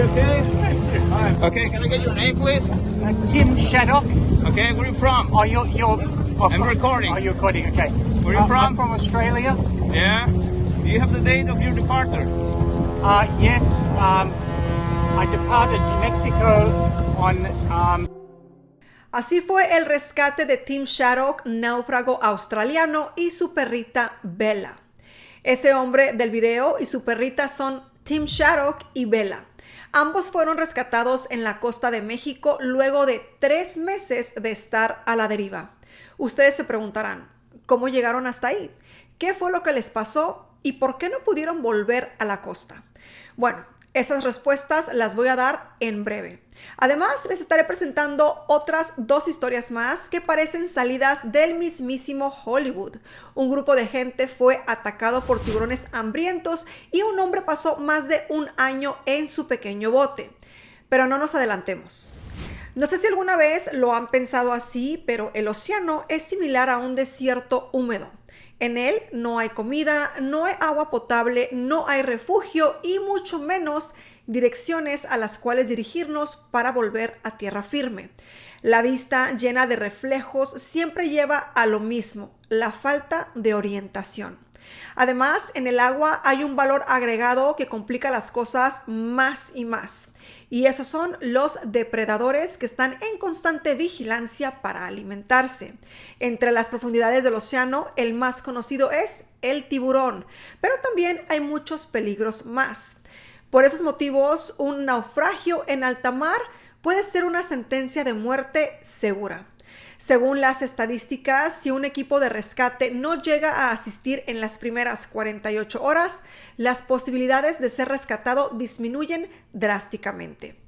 You okay? Hi. Okay, can I get your name, please? Tim Shaddock. Okay, where are you from? Oh, you're. I'm recording. Oh, you're recording. Okay. Where are you from? I'm from Australia. Yeah. Do you have the date of your departure? Yes. I departed Mexico on. Así fue el rescate de Tim Shaddock, náufrago australiano, y su perrita Bella. Ese hombre del video y su perrita son Tim Shaddock y Bella. Ambos fueron rescatados en la costa de México luego de 3 meses de estar a la deriva. Ustedes se preguntarán, ¿cómo llegaron hasta ahí? ¿Qué fue lo que les pasó? ¿Y por qué no pudieron volver a la costa? Bueno, esas respuestas las voy a dar en breve. Además, les estaré presentando otras 2 historias más que parecen salidas del mismísimo Hollywood. Un grupo de gente fue atacado por tiburones hambrientos y un hombre pasó más de 1 año en su pequeño bote. Pero no nos adelantemos. No sé si alguna vez lo han pensado así, pero el océano es similar a un desierto húmedo. En él no hay comida, no hay agua potable, no hay refugio y mucho menos direcciones a las cuales dirigirnos para volver a tierra firme. La vista llena de reflejos siempre lleva a lo mismo, la falta de orientación. Además, en el agua hay un valor agregado que complica las cosas más y más. Y esos son los depredadores que están en constante vigilancia para alimentarse. Entre las profundidades del océano, el más conocido es el tiburón, pero también hay muchos peligros más. Por esos motivos, un naufragio en alta mar puede ser una sentencia de muerte segura. Según las estadísticas, si un equipo de rescate no llega a asistir en las primeras 48 horas, las posibilidades de ser rescatado disminuyen drásticamente.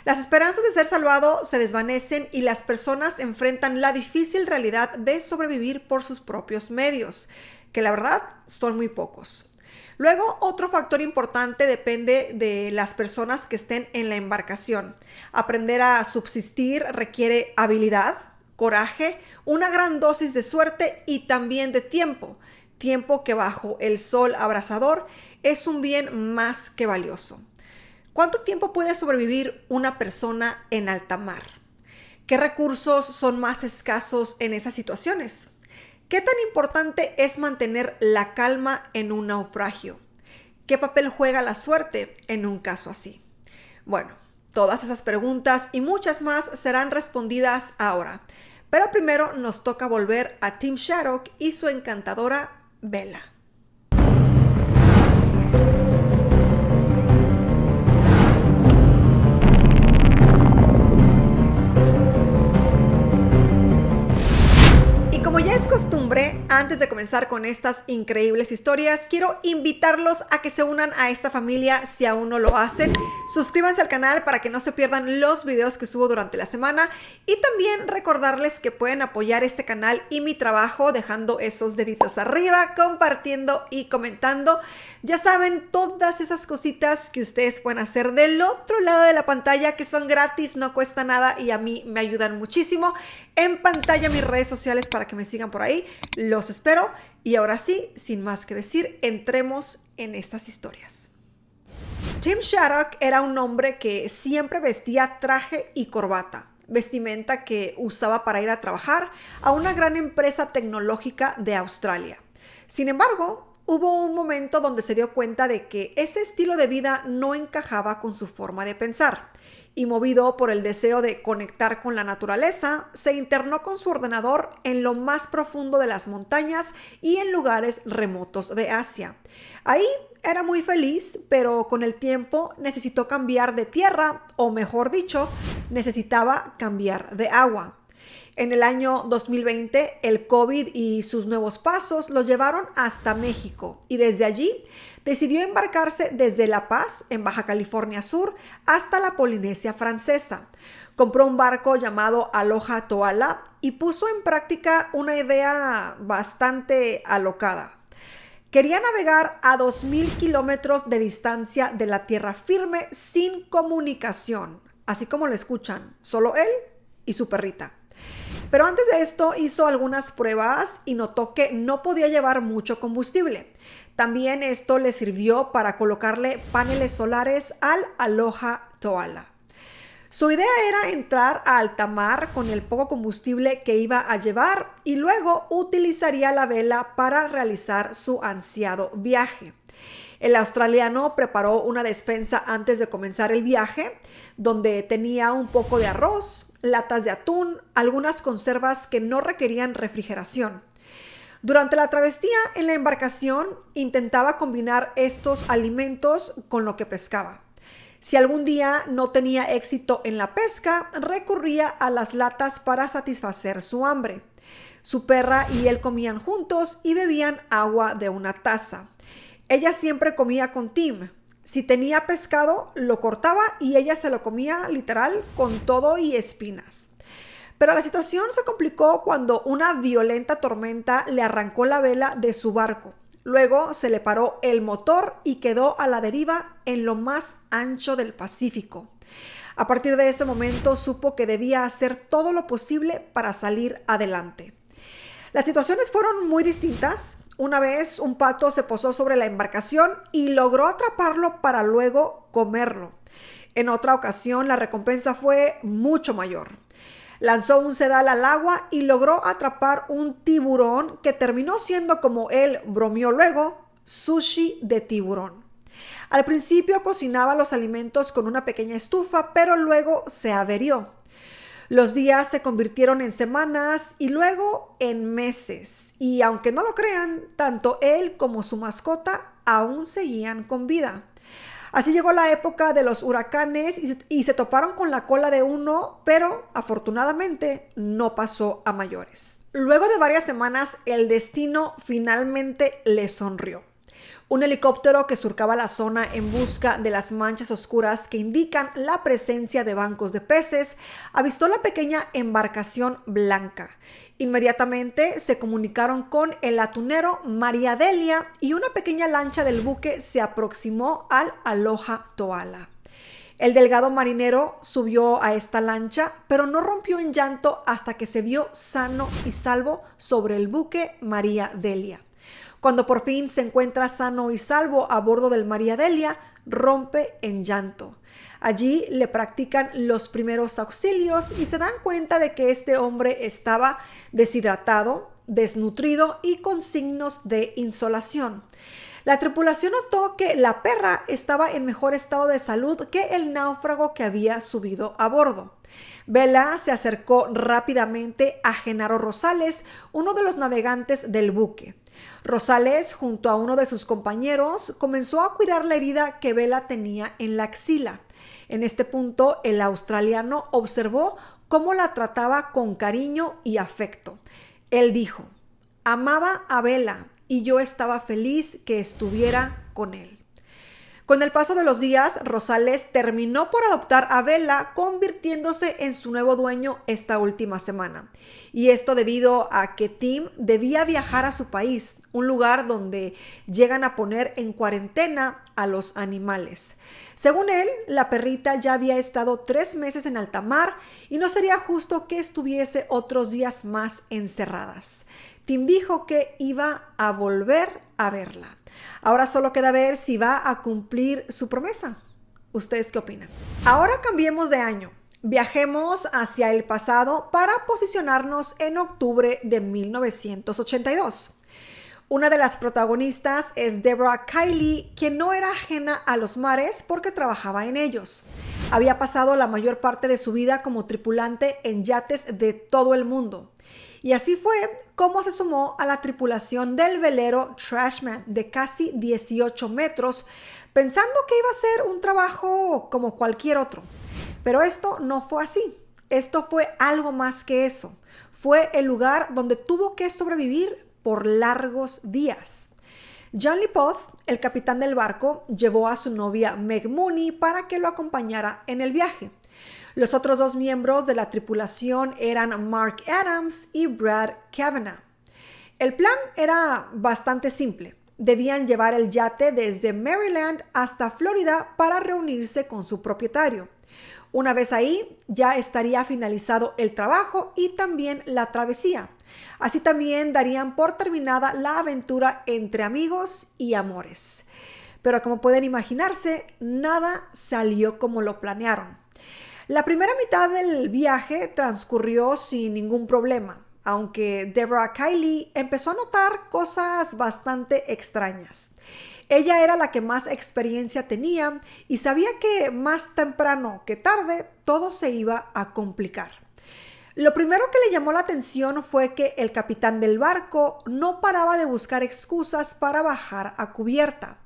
Las esperanzas de ser salvado se desvanecen y las personas enfrentan la difícil realidad de sobrevivir por sus propios medios, que la verdad son muy pocos. Luego, otro factor importante depende de las personas que estén en la embarcación. Aprender a subsistir requiere habilidad, coraje, una gran dosis de suerte y también de tiempo. Tiempo que bajo el sol abrasador es un bien más que valioso. ¿Cuánto tiempo puede sobrevivir una persona en alta mar? ¿Qué recursos son más escasos en esas situaciones? ¿Qué tan importante es mantener la calma en un naufragio? ¿Qué papel juega la suerte en un caso así? Bueno, todas esas preguntas y muchas más serán respondidas ahora. Pero primero nos toca volver a Tim Shaddock y su encantadora Bella. Como ya es costumbre, antes de comenzar con estas increíbles historias, quiero invitarlos a que se unan a esta familia si aún no lo hacen. Suscríbanse al canal para que no se pierdan los videos que subo durante la semana y también recordarles que pueden apoyar este canal y mi trabajo dejando esos deditos arriba, compartiendo y comentando. Ya saben, todas esas cositas que ustedes pueden hacer del otro lado de la pantalla que son gratis, no cuesta nada y a mí me ayudan muchísimo. En pantalla mis redes sociales para que me sigan por ahí. Los espero. Y ahora sí, sin más que decir, entremos en estas historias. Tim Shaddock era un hombre que siempre vestía traje y corbata, vestimenta que usaba para ir a trabajar a una gran empresa tecnológica de Australia. Sin embargo, hubo un momento donde se dio cuenta de que ese estilo de vida no encajaba con su forma de pensar. Y movido por el deseo de conectar con la naturaleza, se internó con su ordenador en lo más profundo de las montañas y en lugares remotos de Asia. Ahí era muy feliz, pero con el tiempo necesitó cambiar de tierra, o mejor dicho, necesitaba cambiar de agua. En el año 2020, el COVID y sus nuevos pasos lo llevaron hasta México y desde allí decidió embarcarse desde La Paz, en Baja California Sur, hasta la Polinesia Francesa. Compró un barco llamado Aloha Toala y puso en práctica una idea bastante alocada. Quería navegar a 2,000 kilómetros de distancia de la tierra firme sin comunicación, así como lo escuchan, solo él y su perrita. Pero antes de esto hizo algunas pruebas y notó que no podía llevar mucho combustible. También esto le sirvió para colocarle paneles solares al Aloha Toala. Su idea era entrar a alta mar con el poco combustible que iba a llevar y luego utilizaría la vela para realizar su ansiado viaje. El australiano preparó una despensa antes de comenzar el viaje, donde tenía un poco de arroz, latas de atún, algunas conservas que no requerían refrigeración. Durante la travesía en la embarcación intentaba combinar estos alimentos con lo que pescaba. Si algún día no tenía éxito en la pesca, recurría a las latas para satisfacer su hambre. Su perra y él comían juntos y bebían agua de una taza. Ella siempre comía con Tim. Si tenía pescado, lo cortaba y ella se lo comía literal con todo y espinas. Pero la situación se complicó cuando una violenta tormenta le arrancó la vela de su barco. Luego se le paró el motor y quedó a la deriva en lo más ancho del Pacífico. A partir de ese momento supo que debía hacer todo lo posible para salir adelante. Las situaciones fueron muy distintas. Una vez un pato se posó sobre la embarcación y logró atraparlo para luego comerlo. En otra ocasión la recompensa fue mucho mayor. Lanzó un sedal al agua y logró atrapar un tiburón que terminó siendo, como él bromeó luego, sushi de tiburón. Al principio cocinaba los alimentos con una pequeña estufa, pero luego se averió. Los días se convirtieron en semanas y luego en meses. Y aunque no lo crean, tanto él como su mascota aún seguían con vida. Así llegó la época de los huracanes y se toparon con la cola de uno, pero afortunadamente no pasó a mayores. Luego de varias semanas, el destino finalmente le sonrió. Un helicóptero que surcaba la zona en busca de las manchas oscuras que indican la presencia de bancos de peces, avistó la pequeña embarcación blanca. Inmediatamente se comunicaron con el atunero María Delia y una pequeña lancha del buque se aproximó al Aloha Toala. El delgado marinero subió a esta lancha, pero no rompió en llanto hasta que se vio sano y salvo sobre el buque María Delia. Cuando por fin se encuentra sano y salvo a bordo del María Delia, rompe en llanto. Allí le practican los primeros auxilios y se dan cuenta de que este hombre estaba deshidratado, desnutrido y con signos de insolación. La tripulación notó que la perra estaba en mejor estado de salud que el náufrago que había subido a bordo. Vela se acercó rápidamente a Genaro Rosales, uno de los navegantes del buque. Rosales, junto a uno de sus compañeros, comenzó a cuidar la herida que Vela tenía en la axila. En este punto, el australiano observó cómo la trataba con cariño y afecto. Él dijo: amaba a Vela y yo estaba feliz que estuviera con él. Con el paso de los días, Rosales terminó por adoptar a Vela, convirtiéndose en su nuevo dueño esta última semana. Y esto debido a que Tim debía viajar a su país, un lugar donde llegan a poner en cuarentena a los animales. Según él, la perrita ya había estado 3 meses en alta mar y no sería justo que estuviese otros días más encerradas. Tim dijo que iba a volver a verla. Ahora solo queda ver si va a cumplir su promesa. ¿Ustedes qué opinan? Ahora cambiemos de año. Viajemos hacia el pasado para posicionarnos en octubre de 1982. Una de las protagonistas es Deborah Kiley, quien no era ajena a los mares porque trabajaba en ellos. Había pasado la mayor parte de su vida como tripulante en yates de todo el mundo. Y así fue como se sumó a la tripulación del velero Trashman de casi 18 metros, pensando que iba a ser un trabajo como cualquier otro. Pero esto no fue así. Esto fue algo más que eso. Fue el lugar donde tuvo que sobrevivir por largos días. John Lipoth, el capitán del barco, llevó a su novia Meg Mooney para que lo acompañara en el viaje. Los otros 2 miembros de la tripulación eran Mark Adams y Brad Kavanagh. El plan era bastante simple. Debían llevar el yate desde Maryland hasta Florida para reunirse con su propietario. Una vez ahí, ya estaría finalizado el trabajo y también la travesía. Así también darían por terminada la aventura entre amigos y amores. Pero como pueden imaginarse, nada salió como lo planearon. La primera mitad del viaje transcurrió sin ningún problema, aunque Deborah Kiley empezó a notar cosas bastante extrañas. Ella era la que más experiencia tenía y sabía que más temprano que tarde todo se iba a complicar. Lo primero que le llamó la atención fue que el capitán del barco no paraba de buscar excusas para bajar a cubierta.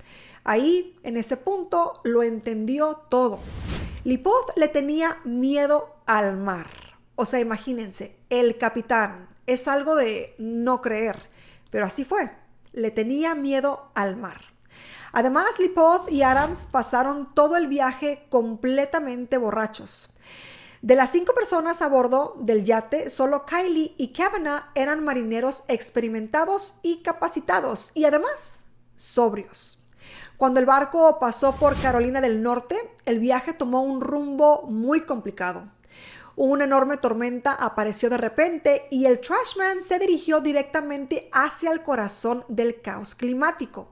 Ahí, en ese punto, lo entendió todo. Lipov le tenía miedo al mar. O sea, imagínense, el capitán. Es algo de no creer, pero así fue. Le tenía miedo al mar. Además, Lipov y Adams pasaron todo el viaje completamente borrachos. De las 5 personas a bordo del yate, solo Kiley y Kavanagh eran marineros experimentados y capacitados, y además, sobrios. Cuando el barco pasó por Carolina del Norte, el viaje tomó un rumbo muy complicado. Una enorme tormenta apareció de repente y el Trashman se dirigió directamente hacia el corazón del caos climático.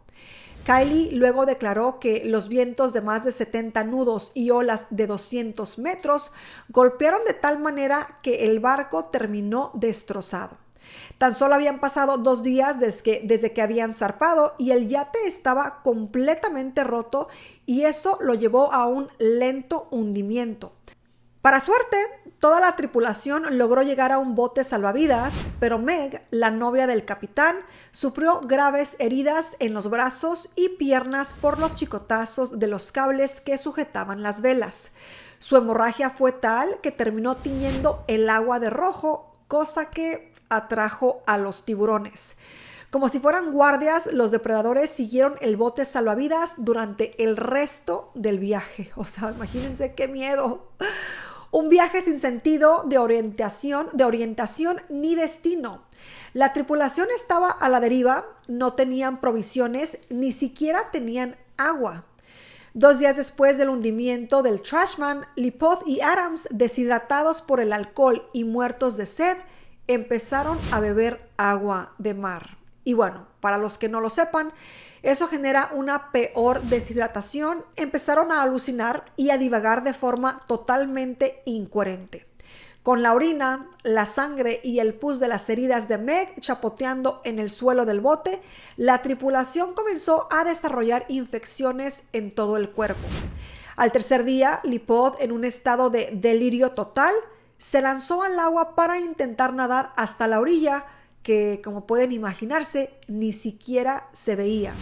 Kiley luego declaró que los vientos de más de 70 nudos y olas de 200 metros golpearon de tal manera que el barco terminó destrozado. Tan solo habían pasado 2 días desde que habían zarpado y el yate estaba completamente roto y eso lo llevó a un lento hundimiento. Para suerte, toda la tripulación logró llegar a un bote salvavidas, pero Meg, la novia del capitán, sufrió graves heridas en los brazos y piernas por los chicotazos de los cables que sujetaban las velas. Su hemorragia fue tal que terminó tiñendo el agua de rojo, cosa que atrajo a los tiburones. Como si fueran guardias, los depredadores siguieron el bote salvavidas durante el resto del viaje. O sea, imagínense qué miedo. Un viaje sin sentido de orientación ni destino. La tripulación estaba a la deriva, no tenían provisiones, ni siquiera tenían agua. 2 días después del hundimiento del Trashman, Lipov y Adams, deshidratados por el alcohol y muertos de sed, empezaron a beber agua de mar. Y bueno, para los que no lo sepan, eso genera una peor deshidratación. Empezaron a alucinar y a divagar de forma totalmente incoherente. Con la orina, la sangre y el pus de las heridas de Meg chapoteando en el suelo del bote, la tripulación comenzó a desarrollar infecciones en todo el cuerpo. Al tercer día, Lipov, en un estado de delirio total, se lanzó al agua para intentar nadar hasta la orilla, que, como pueden imaginarse, ni siquiera se veía.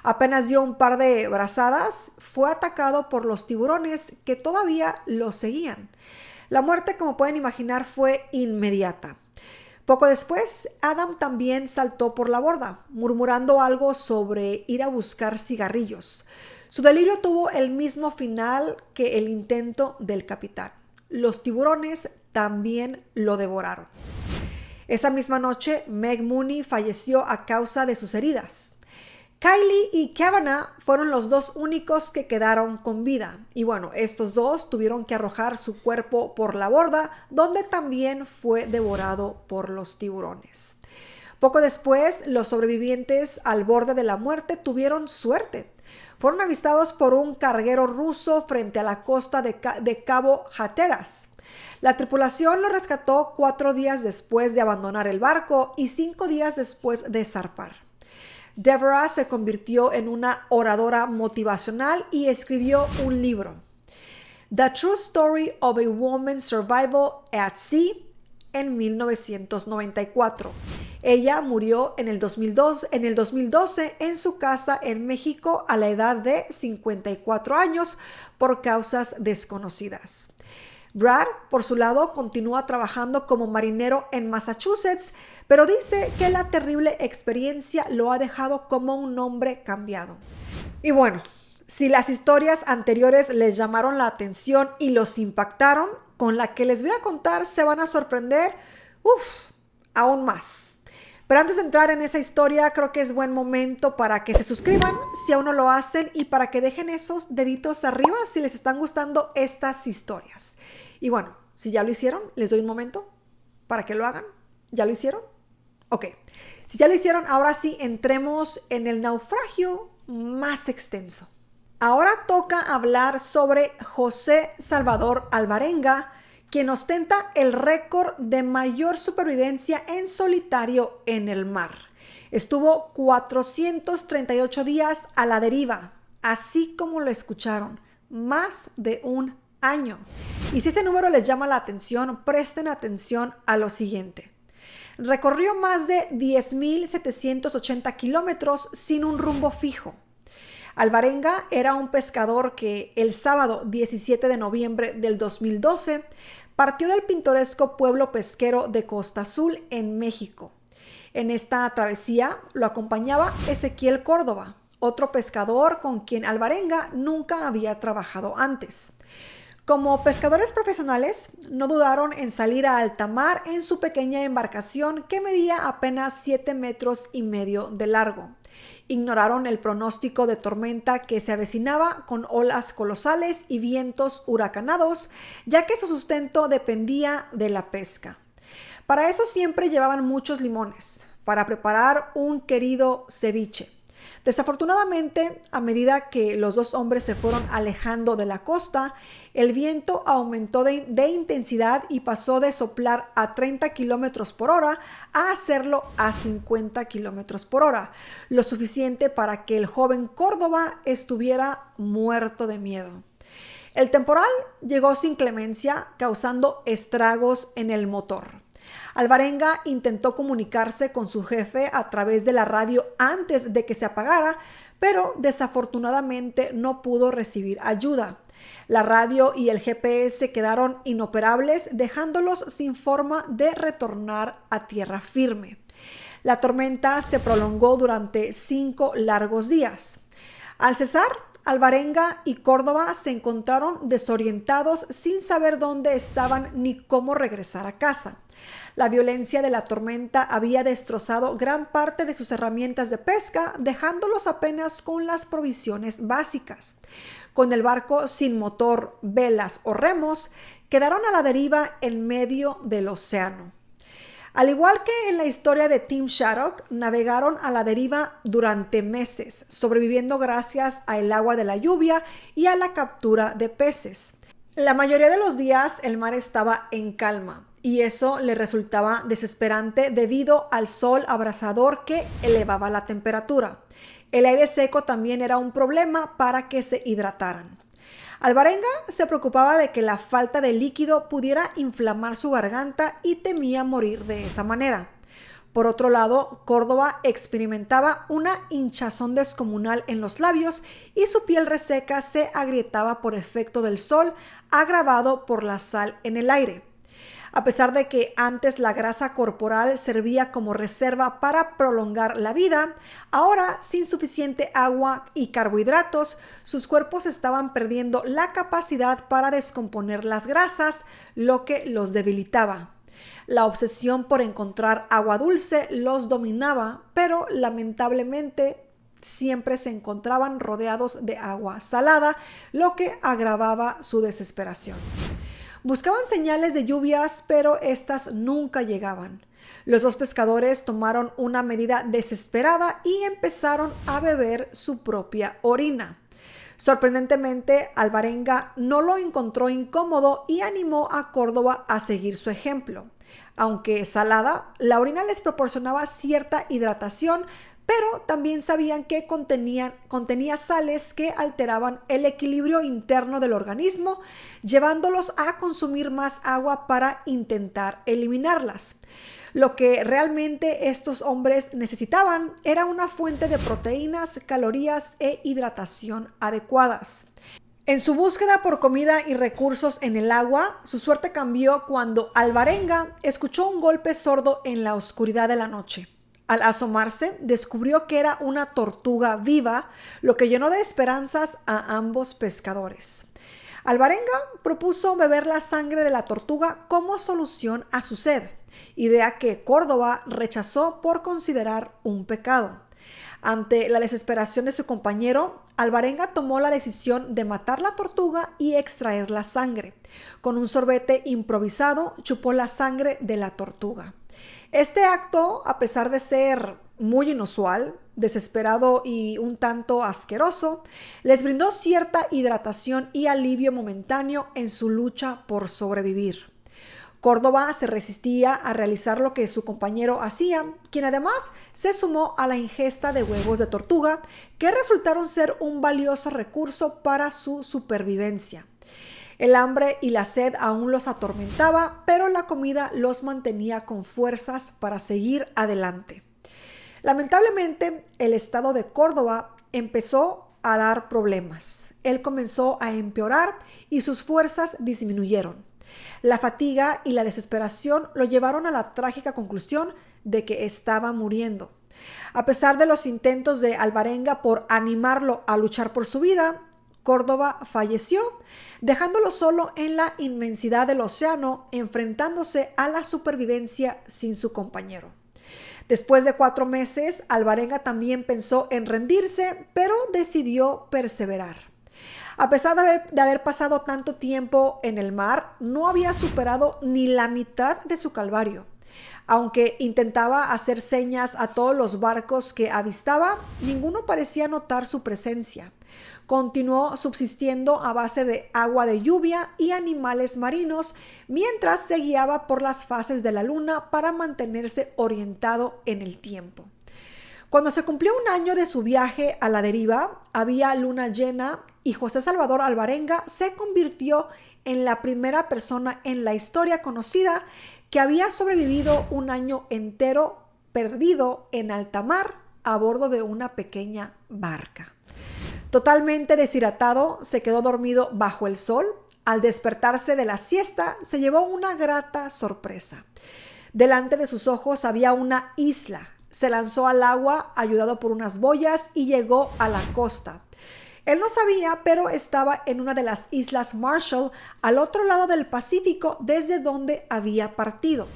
Apenas dio un par de brazadas, fue atacado por los tiburones que todavía lo seguían. La muerte, como pueden imaginar, fue inmediata. Poco después, Adam también saltó por la borda, murmurando algo sobre ir a buscar cigarrillos. Su delirio tuvo el mismo final que el intento del capitán. Los tiburones también lo devoraron. Esa misma noche, Meg Mooney falleció a causa de sus heridas. Kiley y Kavanagh fueron los 2 únicos que quedaron con vida. Y bueno, estos 2 tuvieron que arrojar su cuerpo por la borda, donde también fue devorado por los tiburones. Poco después, los sobrevivientes al borde de la muerte tuvieron suerte. Fueron avistados por un carguero ruso frente a la costa de Cabo Hatteras. La tripulación lo rescató 4 días después de abandonar el barco y 5 días después de zarpar. Deborah se convirtió en una oradora motivacional y escribió un libro, The True Story of a Woman's Survival at Sea, en 1994. Ella murió en el 2012 en su casa en México a la edad de 54 años por causas desconocidas. Brad, por su lado, continúa trabajando como marinero en Massachusetts, pero dice que la terrible experiencia lo ha dejado como un hombre cambiado. Y bueno, si las historias anteriores les llamaron la atención y los impactaron, con la que les voy a contar se van a sorprender, aún más. Pero antes de entrar en esa historia, creo que es buen momento para que se suscriban si aún no lo hacen y para que dejen esos deditos arriba si les están gustando estas historias. Y bueno, si ya lo hicieron, les doy un momento para que lo hagan. ¿Ya lo hicieron? Ok. Si ya lo hicieron, ahora sí entremos en el naufragio más extenso. Ahora toca hablar sobre José Salvador Alvarenga, quien ostenta el récord de mayor supervivencia en solitario en el mar. Estuvo 438 días a la deriva, así como lo escucharon, más de un año. Y si ese número les llama la atención, presten atención a lo siguiente. Recorrió más de 10.780 kilómetros sin un rumbo fijo. Alvarenga era un pescador que el sábado 17 de noviembre del 2012 partió del pintoresco pueblo pesquero de Costa Azul en México. En esta travesía lo acompañaba Ezequiel Córdoba, otro pescador con quien Alvarenga nunca había trabajado antes. Como pescadores profesionales, no dudaron en salir a alta mar en su pequeña embarcación que medía apenas 7,5 metros de largo. Ignoraron el pronóstico de tormenta que se avecinaba con olas colosales y vientos huracanados, ya que su sustento dependía de la pesca. Para eso siempre llevaban muchos limones, para preparar un querido ceviche. Desafortunadamente, a medida que los dos hombres se fueron alejando de la costa, el viento aumentó de intensidad y pasó de soplar a 30 kilómetros por hora a hacerlo a 50 kilómetros por hora, lo suficiente para que el joven Córdoba estuviera muerto de miedo. El temporal llegó sin clemencia, causando estragos en el motor. Alvarenga intentó comunicarse con su jefe a través de la radio antes de que se apagara, pero desafortunadamente no pudo recibir ayuda. La radio y el GPS quedaron inoperables, dejándolos sin forma de retornar a tierra firme. La tormenta se prolongó durante 5 largos días. Al cesar, Alvarenga y Córdoba se encontraron desorientados sin saber dónde estaban ni cómo regresar a casa. La violencia de la tormenta había destrozado gran parte de sus herramientas de pesca, dejándolos apenas con las provisiones básicas. Con el barco sin motor, velas o remos, quedaron a la deriva en medio del océano. Al igual que en la historia de Tim Shattuck, navegaron a la deriva durante meses, sobreviviendo gracias al agua de la lluvia y a la captura de peces. La mayoría de los días el mar estaba en calma y eso le resultaba desesperante debido al sol abrasador que elevaba la temperatura. El aire seco también era un problema para que se hidrataran. Alvarenga se preocupaba de que la falta de líquido pudiera inflamar su garganta y temía morir de esa manera. Por otro lado, Córdoba experimentaba una hinchazón descomunal en los labios y su piel reseca se agrietaba por efecto del sol, agravado por la sal en el aire. A pesar de que antes la grasa corporal servía como reserva para prolongar la vida, ahora, sin suficiente agua y carbohidratos, sus cuerpos estaban perdiendo la capacidad para descomponer las grasas, lo que los debilitaba. La obsesión por encontrar agua dulce los dominaba, pero lamentablemente siempre se encontraban rodeados de agua salada, lo que agravaba su desesperación. Buscaban señales de lluvias, pero estas nunca llegaban. Los dos pescadores tomaron una medida desesperada y empezaron a beber su propia orina. Sorprendentemente, Alvarenga no lo encontró incómodo y animó a Córdoba a seguir su ejemplo. Aunque salada, la orina les proporcionaba cierta hidratación, pero también sabían que contenía sales que alteraban el equilibrio interno del organismo, llevándolos a consumir más agua para intentar eliminarlas. Lo que realmente estos hombres necesitaban era una fuente de proteínas, calorías e hidratación adecuadas. En su búsqueda por comida y recursos en el agua, su suerte cambió cuando Alvarenga escuchó un golpe sordo en la oscuridad de la noche. Al asomarse, descubrió que era una tortuga viva, lo que llenó de esperanzas a ambos pescadores. Alvarenga propuso beber la sangre de la tortuga como solución a su sed, idea que Córdoba rechazó por considerar un pecado. Ante la desesperación de su compañero, Alvarenga tomó la decisión de matar la tortuga y extraer la sangre. Con un sorbete improvisado, chupó la sangre de la tortuga. Este acto, a pesar de ser muy inusual, desesperado y un tanto asqueroso, les brindó cierta hidratación y alivio momentáneo en su lucha por sobrevivir. Córdoba se resistía a realizar lo que su compañero hacía, quien además se sumó a la ingesta de huevos de tortuga, que resultaron ser un valioso recurso para su supervivencia. El hambre y la sed aún los atormentaba, pero la comida los mantenía con fuerzas para seguir adelante. Lamentablemente, el estado de Córdoba empezó a dar problemas. Él comenzó a empeorar y sus fuerzas disminuyeron. La fatiga y la desesperación lo llevaron a la trágica conclusión de que estaba muriendo. A pesar de los intentos de Alvarenga por animarlo a luchar por su vida, Córdoba falleció, dejándolo solo en la inmensidad del océano, enfrentándose a la supervivencia sin su compañero. Después de 4 meses, Alvarenga también pensó en rendirse, pero decidió perseverar. A pesar de haber pasado tanto tiempo en el mar, no había superado ni la mitad de su calvario. Aunque intentaba hacer señas a todos los barcos que avistaba, ninguno parecía notar su presencia. Continuó subsistiendo a base de agua de lluvia y animales marinos, mientras se guiaba por las fases de la luna para mantenerse orientado en el tiempo. Cuando se cumplió 1 año de su viaje a la deriva, había luna llena y José Salvador Alvarenga se convirtió en la primera persona en la historia conocida que había sobrevivido 1 año entero perdido en alta mar a bordo de una pequeña barca. Totalmente deshidratado, se quedó dormido bajo el sol. Al despertarse de la siesta, se llevó una grata sorpresa. Delante de sus ojos había una isla. Se lanzó al agua ayudado por unas boyas y llegó a la costa. Él no sabía, pero estaba en una de las islas Marshall, al otro lado del Pacífico, desde donde había partido.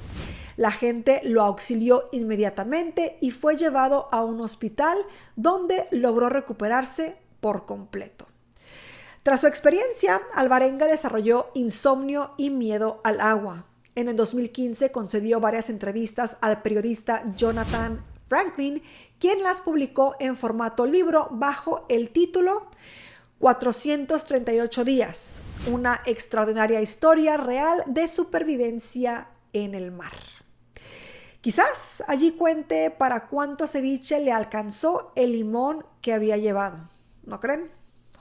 La gente lo auxilió inmediatamente y fue llevado a un hospital donde logró recuperarse por completo. Tras su experiencia, Alvarenga desarrolló insomnio y miedo al agua. En el 2015 concedió varias entrevistas al periodista Jonathan Franklin, quien las publicó en formato libro bajo el título 438 días, una extraordinaria historia real de supervivencia en el mar. Quizás allí cuente para cuánto ceviche le alcanzó el limón que había llevado. ¿No creen?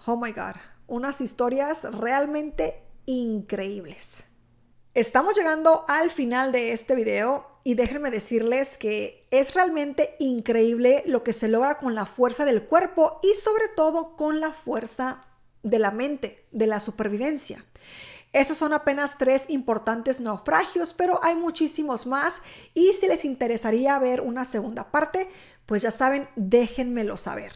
Oh my God, unas historias realmente increíbles. Estamos llegando al final de este video y déjenme decirles que es realmente increíble lo que se logra con la fuerza del cuerpo y sobre todo con la fuerza de la mente, de la supervivencia. Esos son apenas 3 importantes naufragios, pero hay muchísimos más y si les interesaría ver una segunda parte, pues ya saben, déjenmelo saber.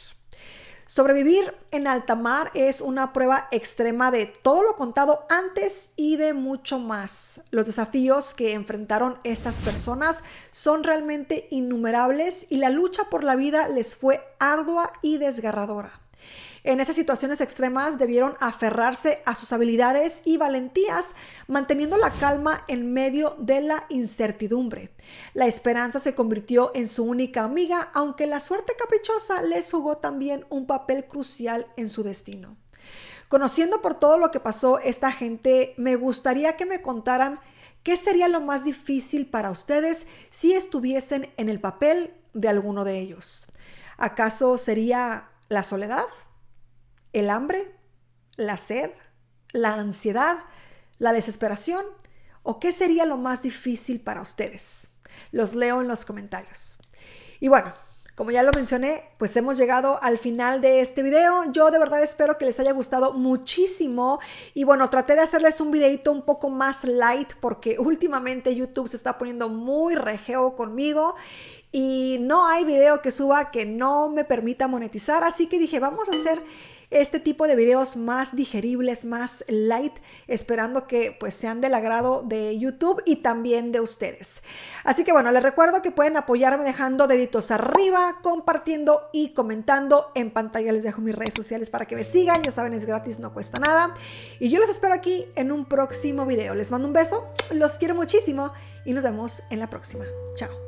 Sobrevivir en alta mar es una prueba extrema de todo lo contado antes y de mucho más. Los desafíos que enfrentaron estas personas son realmente innumerables y la lucha por la vida les fue ardua y desgarradora. En esas situaciones extremas debieron aferrarse a sus habilidades y valentías, manteniendo la calma en medio de la incertidumbre. La esperanza se convirtió en su única amiga, aunque la suerte caprichosa les jugó también un papel crucial en su destino. Conociendo por todo lo que pasó esta gente, me gustaría que me contaran qué sería lo más difícil para ustedes si estuviesen en el papel de alguno de ellos. ¿Acaso sería la soledad? ¿El hambre? ¿La sed? ¿La ansiedad? ¿La desesperación? ¿O qué sería lo más difícil para ustedes? Los leo en los comentarios. Y bueno, como ya lo mencioné, pues hemos llegado al final de este video. Yo de verdad espero que les haya gustado muchísimo. Y bueno, traté de hacerles un videito un poco más light porque últimamente YouTube se está poniendo muy rejeo conmigo. Y no hay video que suba que no me permita monetizar. Así que dije, vamos a hacer este tipo de videos más digeribles, más light, esperando que pues sean del agrado de YouTube y también de ustedes. Así que bueno, les recuerdo que pueden apoyarme dejando deditos arriba, compartiendo y comentando. En pantalla les dejo mis redes sociales para que me sigan, ya saben, es gratis, no cuesta nada. Y yo los espero aquí en un próximo video. Les mando un beso, los quiero muchísimo y nos vemos en la próxima. Chao.